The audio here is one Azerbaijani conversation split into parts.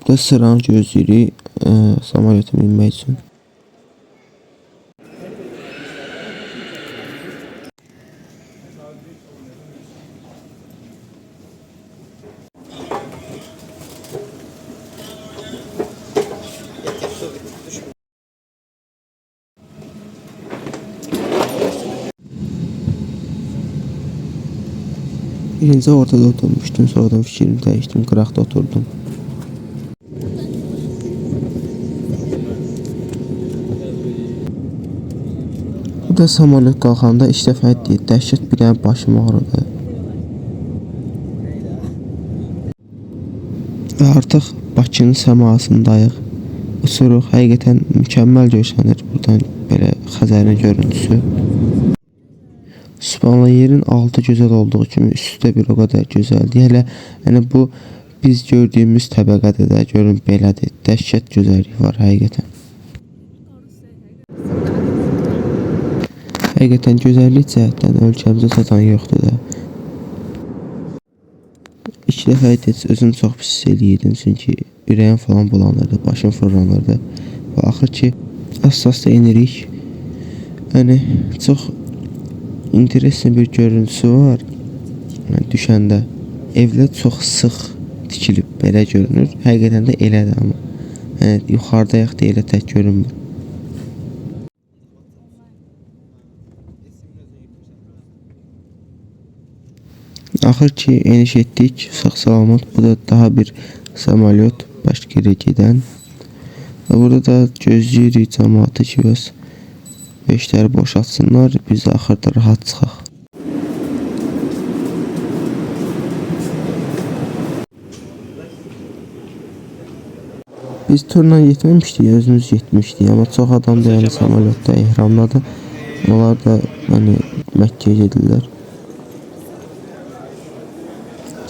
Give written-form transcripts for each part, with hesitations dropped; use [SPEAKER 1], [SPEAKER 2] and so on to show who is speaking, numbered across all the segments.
[SPEAKER 1] Burada sıranı gözləyirik samolyota minmək üçün. Birinci ortada oturmuştum, sonradan fikrimi dəyişdim, qıraqda oturdum. Bu da samolyot qalxanda ilk dəfə deyil, dəhşət bir dənə başım ağrıdı. Və artıq Bakının səmasındayıq. Uçuruq, həqiqətən mükəmməl görsənir buradan belə Xəzərin görüntüsü. Subhanallah, yerin altı gözəl olduğu kimi üstü də bir o qədər gözəldir. Hələ bu biz gördüyümüz təbəqədə də görün belədir. Dəhşət gözəllik var həqiqətən. Həqiqətən gözəllik cəhətdən ölkəmizə çatan yoxdur da. İki dəfə özüm çox pis eləyirdim, çünki ürəyim falan bulanırdı, başım fırlanırdı. Və axır ki, əsasda enirik. Yəni, çox interesli bir görüntüsü var. Düşəndə evlər çox sıx tikilib, belə görünür. Həqiqətən də elədir amma. Yuxarıdayıq da elə tək görünmür. Axır ki, eniş etdik, sağ-salamat. Bu da daha bir samolyot başqa yerə gedən. Və burada da gözləyirik cəmaatı ki, beşləri boşaltsınlar, biz də axırda rahat çıxaq. Biz turla getməmişdik, özümüz getmişdik, amma çox adam da yəni samolyotda ehramladı. Onlar da Məkkəyə gedirlər.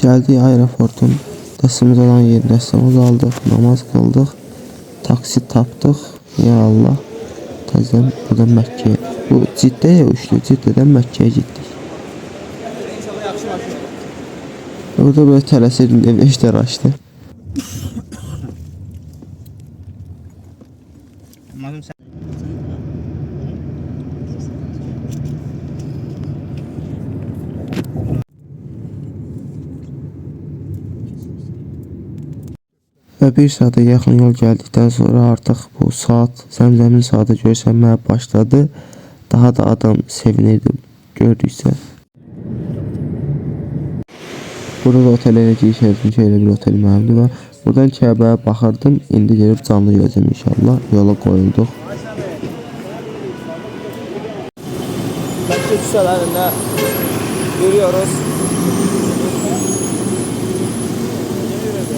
[SPEAKER 1] Gəldik aeroportun dəstəmiz olan yerin dəstəmiz aldıq, namaz qıldıq, taksi tapdıq, ya Allah, təzdən buradan Məkkəyə. Bu Ciddəyə uçdu, Ciddədən Məkkəyə getdik. Orada böyle tələsirdim, ev işlər açdı. Və bir saata yaxın yol gəldikdən sonra artıq bu saat, Zəmzəmin saatı görsənməyə başladı. Daha da adam sevinirdi gördüksə. Burada da otelə girişərdim ki, elə bir otel mənimdir və buradan Kəbəyə baxırdım. İndi gelib canlı gələcəm inşallah. Yola qoyulduq.
[SPEAKER 2] Məkkə küçələrində görüyoruz.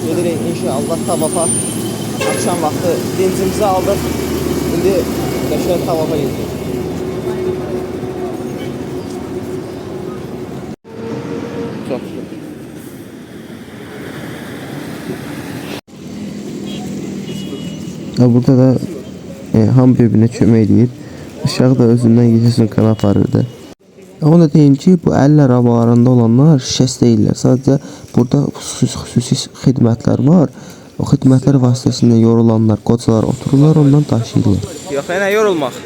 [SPEAKER 2] Gelirik inşallah Tavafa. Akşam vaxtı dincimizi aldıq. İndi qəşəng Tavafa gedirik. Çox şükür.
[SPEAKER 1] Burada da ham bir-birinə kömək edir. Uşaq da özündən geçəsin kan aparırdı. Onu da deyim ki, bu əl arabalarında olanlar şişəs deyirlər. Sadəcə burada xüsusi xidmətlər var. O xidmətlər vasitəsində yorulanlar, qocalar otururlar, ondan daşıyırlar.
[SPEAKER 2] Yox, yenə yorulmaq.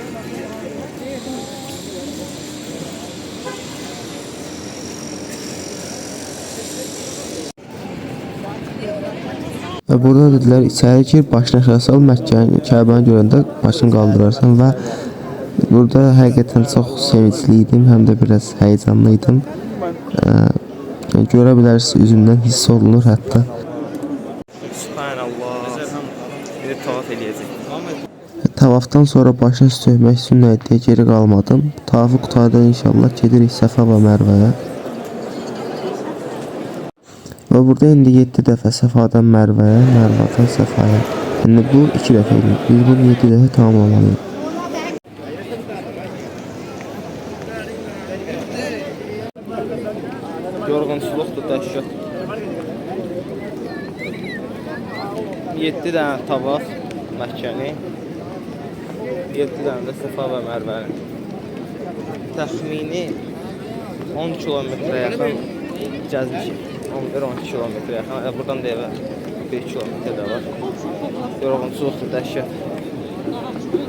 [SPEAKER 1] Və burada dedilər, içəri gir, başına aşağı sal, Məkkəni, Kəbəni görəndə başını qaldırarsan və burada həqiqətən çox sevincliydim, həm də biraz həyecanlıydım. Görə bilərsiniz, üzümdən hiss olunur hətta.
[SPEAKER 2] Subhanallah. Bir tavaf eləyəcək.
[SPEAKER 1] Tavafdan sonra başına söhmək sünnətdir, geri qalmadım. Tavafı qutardan inşallah gedirik Səfa və Mərvəyə. Və burada indi 7 dəfə Səfadan Mərvəyə, Mərvədən Səfaya. Yəni bu 2 dəfə edir. Biz bunu 7 dəfə tamamlamalıyıq.
[SPEAKER 2] Yorğunsuzluqdur, dəhşət. 7 dənə tavaf Məkkəni, 7 dənə də Səfa və Mərvəni. Təxmini 10 kilometrə yaxın gəzmişik. 11-12 kilometrə yaxın. Buradan da evə 1 kilometr də var. Yorğunçuluqdur, dəhşət.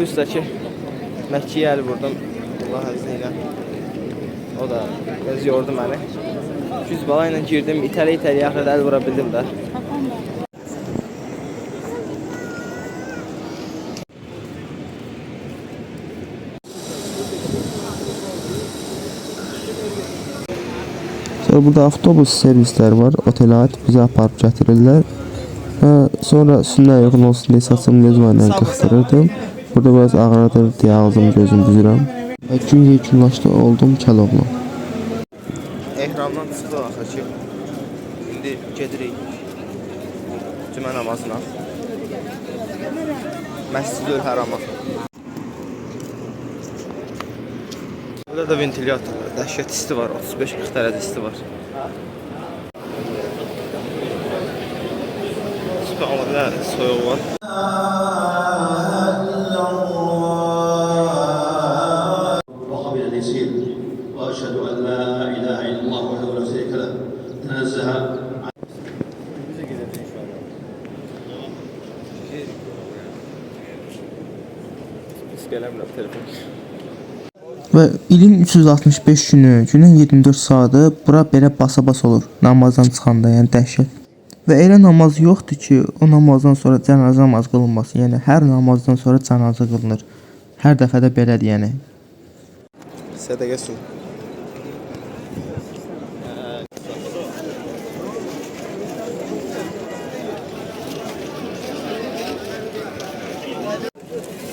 [SPEAKER 2] Üstə ki, Məkkiyə əl vurdum. Allah əzni ilə. O da öz yordu məni. 200 bala ilə girdim, itələ-itələ axırda əl vura bildim də.
[SPEAKER 1] Sonra burada avtobus servisləri var. Otelə ait bizi aparıb gətirirlər. Sonra üstündən uyğun olsun deyə saçımı lezvanla qıxdırırdım. Burada biraz ağrıdır deyə ağzım gözüm büzürəm. Gün yekunlaşdı, oldum Kəloğlan.
[SPEAKER 2] Ehramdan çıxdı axı ki, indi gedirik cümə namazına, Məscid-ül Hərama. Burada da ventilyator var, dəhşət isti var, 35-40 dərəcə isti var. Sübhanallah, soyuq var.
[SPEAKER 3] وأشهد أن لا إله إلا الله وحده لا شريك له تنزه
[SPEAKER 1] Və ilin 365 günü, günün 24 saatı bura belə basa-bas olur namazdan çıxanda, yəni dəhşət. Və elə namaz yoxdur ki, o namazdan sonra cənazə namazı qılınmasın. Yəni hər namazdan sonra cənazə qılınır. Hər dəfə də belədir, yəni.
[SPEAKER 2] Sədəqə su.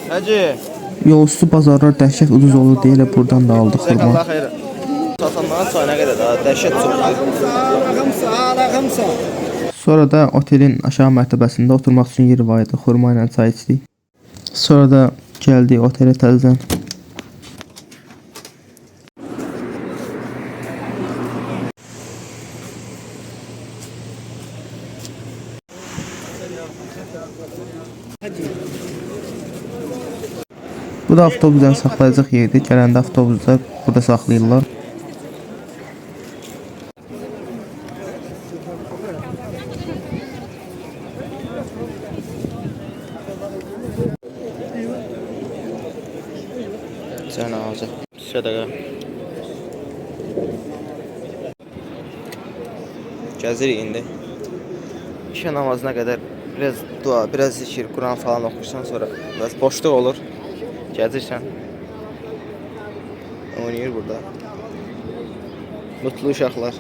[SPEAKER 2] Hacı.
[SPEAKER 1] Yolüstü bazarlar dəhşət ucuz olur deyə buradan da aldıq xurma.
[SPEAKER 2] Allah xeyr. Satanların çayına qədər daha dəhşət çoxdur.
[SPEAKER 1] Sonra da otelin aşağı mərtəbəsində oturmaq üçün yer var idi. Xurma ilə çay içdik. Sonra da gəldik otelə təzədən. Bu da avtobusdan saxlayacaq yerdir. Gələndə avtobuslar burada saxlayırlar.
[SPEAKER 2] Cənazə. Sədəqə. Gəzirik indi. İşə namazına qədər biraz dua, biraz zikir, Quran falan oxursan sonra biraz boşluq olur. Gəzirsən. Oynayır burada. Mutlu uşaqlar.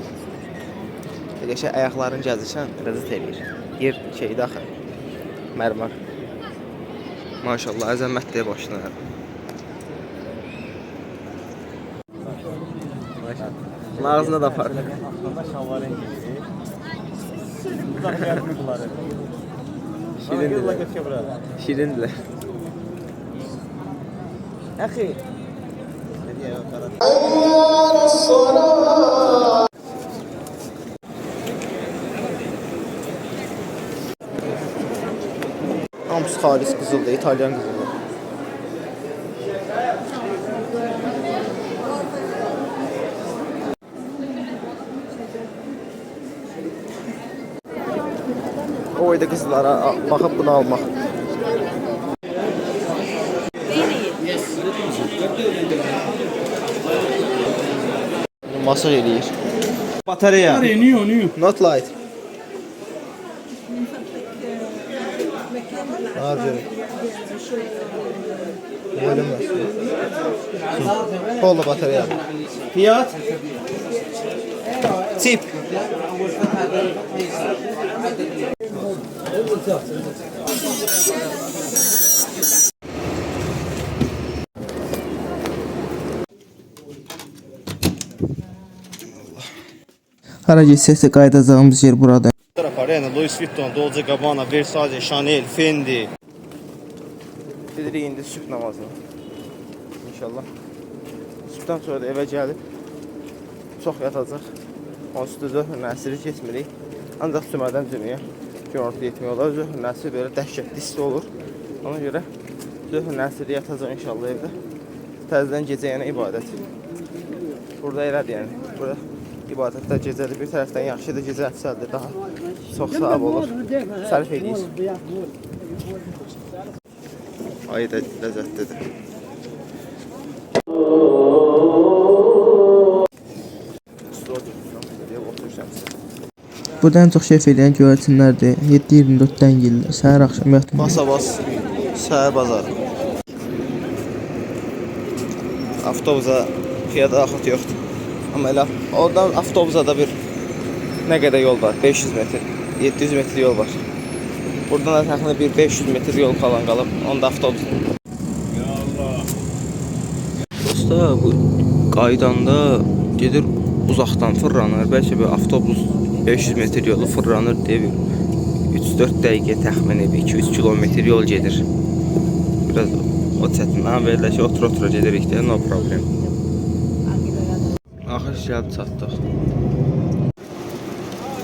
[SPEAKER 2] Qəşəng ayaqlarını gəzirsən, rəzət eləyir. Yer şeydə axı. Mərmər. Maşallah, əzəmətliyə başına. Ağzına da var. Şirindiler. Əxi. Hamısı xalis qızıldır, İtalyan qızıldır. O oyda qızlara baxıb bunu almaq. Masaj eləyir. Batareya. Not light. Harcırım. Bölüm var. Kolla batareya. Fiyat? Tip.
[SPEAKER 1] Hara getsək də qayıdacağımız yer burada.
[SPEAKER 3] Arena, Louis Vuitton, Dolce Gabbana, Versace, Chanel, Fendi.
[SPEAKER 2] Gedirik indi sübh namazına. İnşallah. Sübhdən sonra da evə gəlib çox yatacaq. Onsuz da zöhr məsiri keçmirik. Ancaq cümədən cümüyə görüntü yetmiyor olar. Zöhr nəsil belə dəhşətli isti olur. Ona görə zöhr nəsil yatacaq inşallah evdə. Təzədən gecə yəni ibadət. Burada elədir yəni. Burada ibadətlər gecədir. Bir tərəfdən yaxşıdır, gecə əfsəldir. Daha çox savab olur. Sərf edir. Ayı da ləzzətlidir.
[SPEAKER 1] Burada ən çox şef eləyən göyərçinlərdir. 7-24-dən gəlirlər. Səhər axşam yatmır.
[SPEAKER 2] Basa-bas, səhər bazarı. Avtobusa piyada axıt yoxdur. Amma elə oradan avtobusa da bir nə qədər yol var? 500 metr, 700 metr yol var. Buradan da təxminən bir 500 metr yol qalan qalıb. Onda avtobus. Dostlar, bu qaydanda gedir uzaqdan fırlanır. Bəlkə bir avtobus 500 metr yolu fırlanır deyə bir 3-4 dəqiqə təxmini 2-3 kilometr yol gedir. Biraz o çətin. Amma belə ki, otura gedirik deyə no problem. Axır gəlib çatdıq.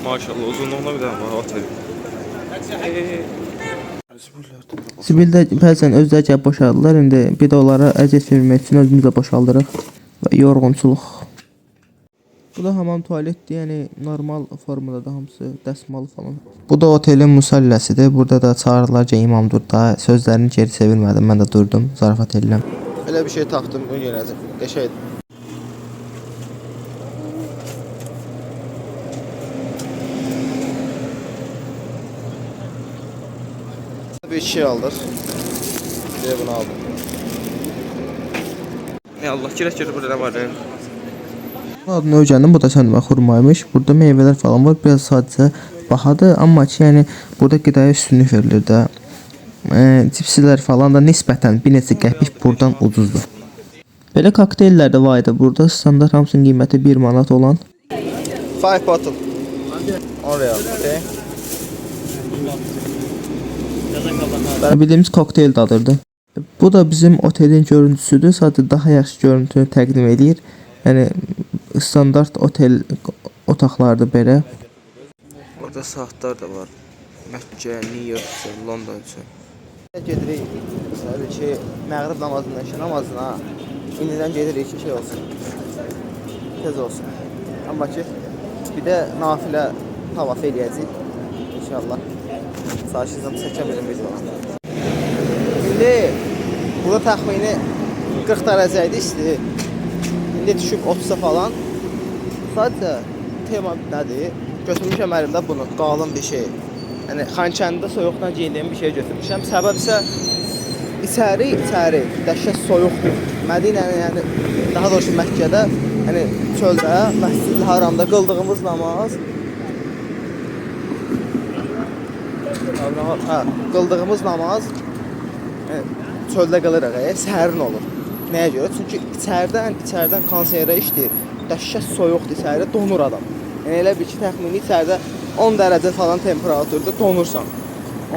[SPEAKER 2] Maşallah uzunluğuna bir dənə var otel.
[SPEAKER 1] Zibildə bəzən özləri gəlib boşaldılar. İndi bir də onlara əziyyət vermək üçün özümüz də boşaldırıq. Və yorğunçuluq. Bu da hamam tualetdir, yəni normal formadadır hamısı, dəsmalı falan. Bu da otelin musalləsidir. Burada da çağırdılar ki, imam dur da. Sözlərini geri çevirmədim, mən də durdum, zarafat edirəm.
[SPEAKER 2] Elə bir şey tapdım, bu gələcək. Qəşəngdir. Bir şey aldıq. Deyə bunu aldım. Ya Allah, girək burada nə var?
[SPEAKER 1] Adını öyrəndim, bu da səndimə xurmaymış. Burada meyvələr falan var, biraz sadəcə bahadır. Amma ki, yəni burada qidaya üstünlük verilir də. Cipslər falan da nisbətən bir neçə qəpik buradan ucuzdur. Belə kokteyllər də var idi burada. Standart hamısının qiyməti 1 manat olan.
[SPEAKER 2] 5 bottle. Oraya, okay.
[SPEAKER 1] Bildiyimiz kokteyl dadırdı. Bu da bizim otelin görüntüsüdür. Sadəcə daha yaxşı görüntünü təqdim edir. Yəni standart otel otaqlardır belə.
[SPEAKER 2] Orada saatlar da var. Məkkə, New York üçün, London üçün. Gedirik, məsələn ki, məğrib namazından, işə namazına. İndidən gedirik ki, şey olsun. Tez olsun. Amma ki, bir də nafilə tavaf eləyəcək. İnşallah. Saçızım çəkə bilim biz ona. İndi burada təxmini 40 dərəcə idi isti. İndi düşüb 30'a falan. Sadəcə tema nədir? Götürmüşəm əlimdə bunu, qalın bir şey. Yəni Xankəndidə soyuqdan geyindiyim bir şey götürmüşəm. Səbəb isə içəri dəhşət soyuqdur. Mədinənin, yəni daha doğrusu Məkkədə, yəni çöldə, Məscid-i Haramda qıldığımız namaz çöldə qılırıq, sərin olur. Nəyə görə? Çünki içərdən konserə işləyir. Dəhşət soyuqdur içəridə, donur adam. Yəni elə bir ki, təxmini içəridə 10 dərəcə falan temperaturda donursan.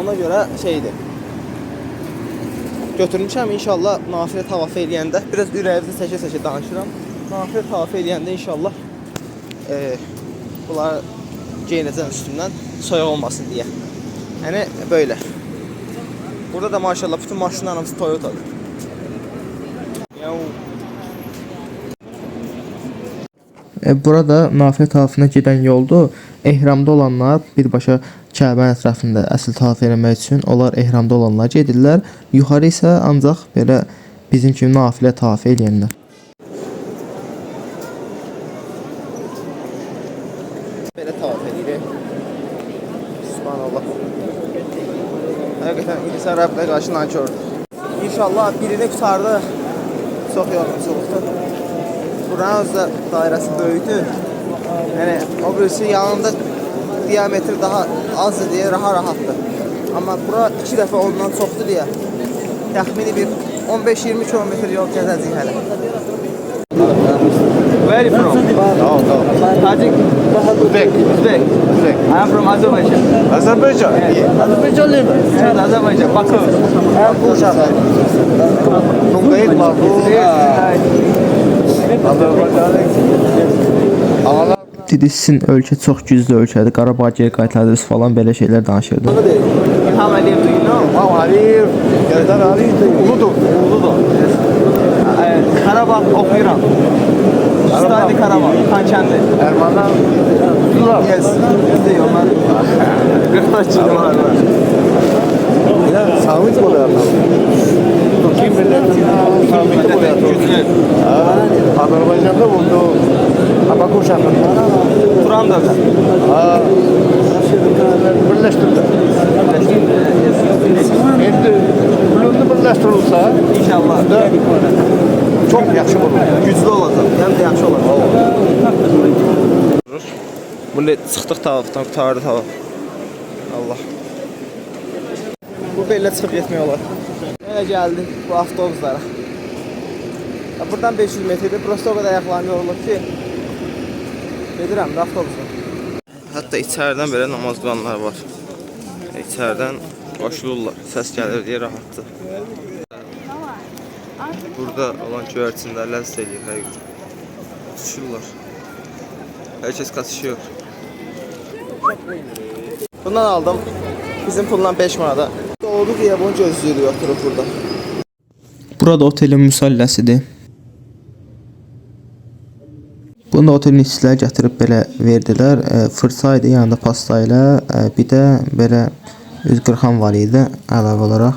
[SPEAKER 2] Ona görə şeydir. Götürmüşəm inşallah nafilə tavaf eləyəndə, biraz ürəyimizə çəkə-çəkə danışıram. Nafilə tavaf eləyəndə inşallah bunları geyinəcəm üstündən soyuq olmasın deyə. Yəni böyle. Burada da maşallah bütün maşınlarımız Toyota'dır.
[SPEAKER 1] Burada nafilə tavafına gedən yoldur. Ehramda olanlar birbaşa Kəbənin ətrafında əsl tavaf eləmək üçün onlar ehramda olanlar gedirlər. Yuxarı isə ancaq belə bizim kimi nafilə tavaf eləyənlər.
[SPEAKER 2] Belə tavaf edirik. Subhanallah. Həqiqətən insan Rəbbinə qarşı nankördür. İnşallah birini qurtardıq. Çox yorğunçuluqdur. Buranın özü dairəsi böyükdür. Yəni o birisi yanında diametri daha azdır deyə rahatdır. Amma bura 2 dəfə ondan çoxdur deyə təxmini bir 15-20 kilometr yol gəzəcəyik hələ. Where are you from? Tajik? Uzbek. I am from Azerbaijan.
[SPEAKER 3] Azerbaijan?
[SPEAKER 2] Azerbaijan. Evet, Azerbaijan. Baku.
[SPEAKER 3] Nungayet Baku.
[SPEAKER 1] Dedi sizin ölkə çox güclü ölkədir, Qarabağ geri qaytardınız falan belə şeylər danışırdı.
[SPEAKER 2] İlham Əliyev, do you know?
[SPEAKER 4] Tamam Aliyev, Serdar Ali, Uludur.
[SPEAKER 2] Uludur. Karabağ of İran. Stadi Karabağ, Xankəndi.
[SPEAKER 4] Ermanlar, Tutular.
[SPEAKER 2] Yes. Bizdə onlar 40 var.
[SPEAKER 4] Ya Samit oluyor adam. Türkiye milletinin Samit oluyor.
[SPEAKER 2] Güclü.
[SPEAKER 4] Azerbaycan'da buldu. Abakur şehrinde.
[SPEAKER 2] Turan dövlət.
[SPEAKER 4] Birleştirdi. Şimdi bulundu birleştirilse
[SPEAKER 2] İnşallah.
[SPEAKER 4] da çok yaxşı olur.
[SPEAKER 2] Güclü olacaq. Həm də yaxşı olacaq. Bunu çıxdıq tavaqdan, qutardı tavaq. Allah. Bu bellə çıxıb getmək olar. Elə gəldik bu avtobuslara. Buradan 500 metrdir. Prosta o qədər ayaqlarım yorulub ki. Gedirəm də avtobusla. Hətta içəridən belə namaz qılanlar var. İçəridən qoşulurlar. Səs gəlir deyə rahatdır. Burada olan göyərçində ləzzət edir həqiqətən. Tutuşurlar. Hər kəs qatışıyor. Bundan aldım. Bizim pulla 5 manada. Doğru deyə bunu gözləyirik oturub burada.
[SPEAKER 1] Burada otelin müsalləsidir. Bunu da otelin işçilər gətirib belə verdilər. Fırça idi, yanında pasta ilə, bir də belə üz qırxan var idi əlavə olaraq.